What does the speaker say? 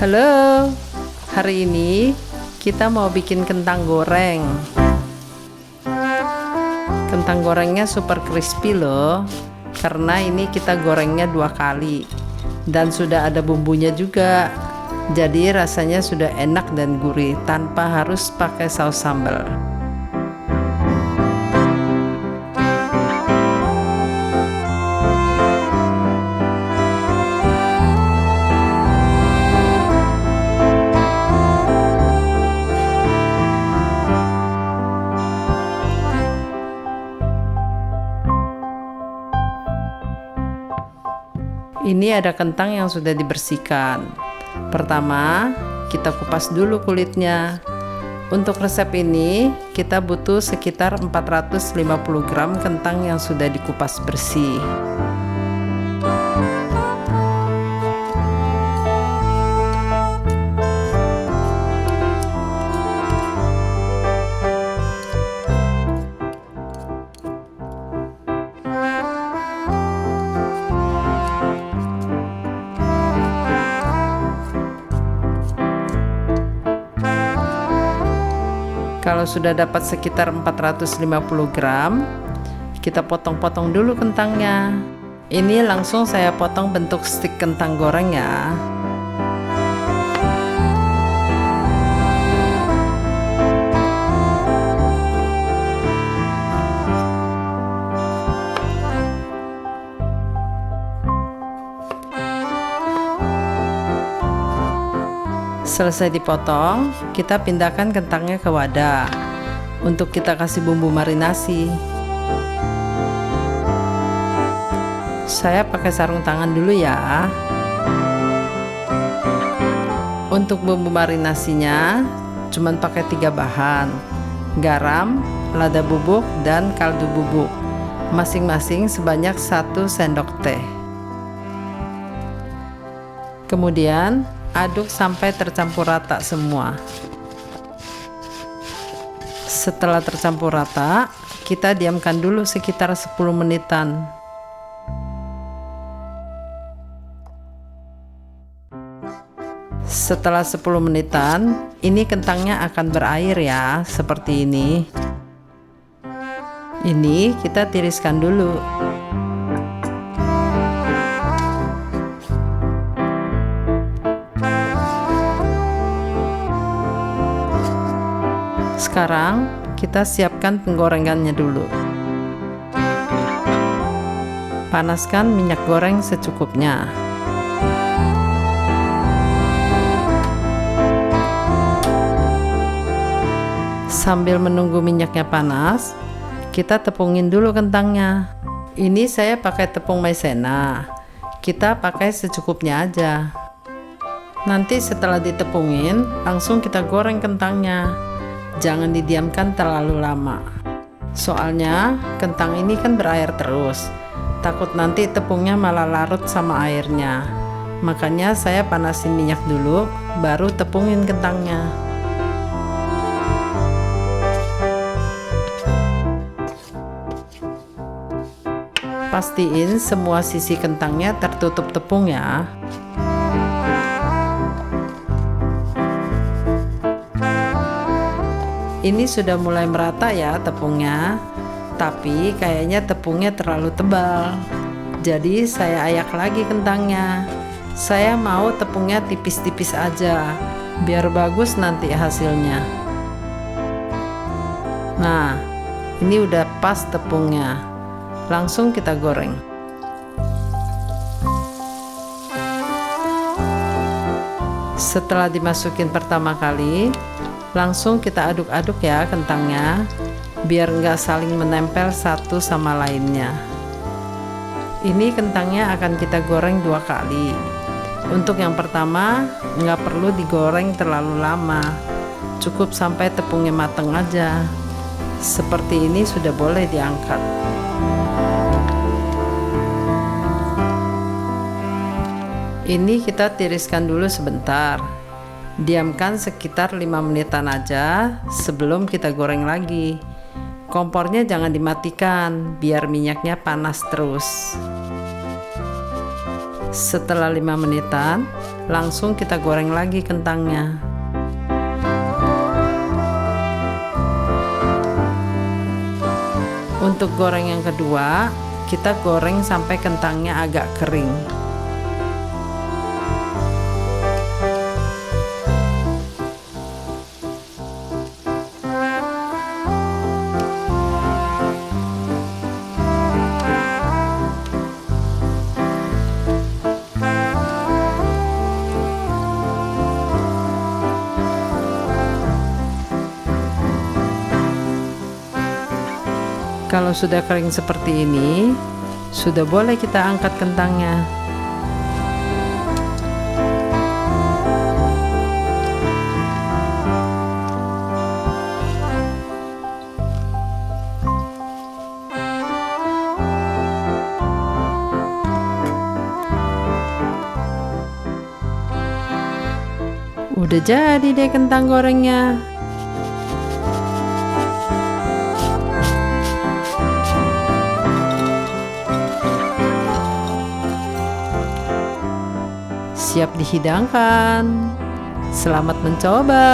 Halo, hari ini kita mau bikin kentang goreng. Kentang gorengnya super crispy loh, karena ini kita gorengnya 2 kali dan sudah ada bumbunya juga. Jadi rasanya sudah enak dan gurih tanpa harus pakai saus sambal. Ini ada kentang yang sudah dibersihkan. Pertama, kita kupas dulu kulitnya. Untuk resep ini, kita butuh sekitar 450 gram kentang yang sudah dikupas bersih. Kalau sudah dapat sekitar 450 gram, kita potong-potong dulu kentangnya. Ini langsung saya potong bentuk stik kentang goreng ya. Selesai dipotong, kita pindahkan kentangnya ke wadah untuk kita kasih bumbu marinasi. Saya pakai sarung tangan dulu ya. Untuk bumbu marinasinya cuman pakai 3 bahan: garam, lada bubuk, dan kaldu bubuk, masing-masing sebanyak 1 sendok teh. Kemudian aduk sampai tercampur rata semua. Setelah tercampur rata, kita diamkan dulu sekitar 10 menitan. Setelah 10 menitan, ini kentangnya akan berair ya, seperti ini. Ini kita tiriskan dulu. Sekarang kita siapkan penggorengannya dulu. Panaskan minyak goreng secukupnya. Sambil menunggu minyaknya panas, kita tepungin dulu kentangnya. Ini saya pakai tepung maizena. Kita pakai secukupnya aja. Nanti setelah ditepungin, langsung kita goreng kentangnya. Jangan didiamkan terlalu lama. Soalnya kentang ini kan berair terus. Takut nanti tepungnya malah larut sama airnya. Makanya saya panasin minyak dulu, baru tepungin kentangnya. Pastiin semua sisi kentangnya tertutup tepung ya. Ini sudah mulai merata ya tepungnya, tapi kayaknya tepungnya terlalu tebal. Jadi saya ayak lagi kentangnya. Saya mau tepungnya tipis-tipis aja, biar bagus nanti hasilnya. Nah, ini udah pas tepungnya. Langsung kita goreng. Setelah dimasukin pertama kali, langsung kita aduk-aduk ya kentangnya, biar nggak saling menempel satu sama lainnya. Ini kentangnya akan kita goreng 2 kali. Untuk yang pertama, nggak perlu digoreng terlalu lama, cukup sampai tepungnya mateng aja. Seperti ini sudah boleh diangkat. Ini kita tiriskan dulu sebentar. Diamkan sekitar 5 menitan aja sebelum kita goreng lagi. Kompornya jangan dimatikan biar minyaknya panas terus. Setelah 5 menitan, langsung kita goreng lagi kentangnya. Untuk goreng yang kedua, kita goreng sampai kentangnya agak kering. Kalau sudah kering seperti ini, sudah boleh kita angkat kentangnya. Udah jadi deh kentang gorengnya. Siap dihidangkan. Selamat mencoba.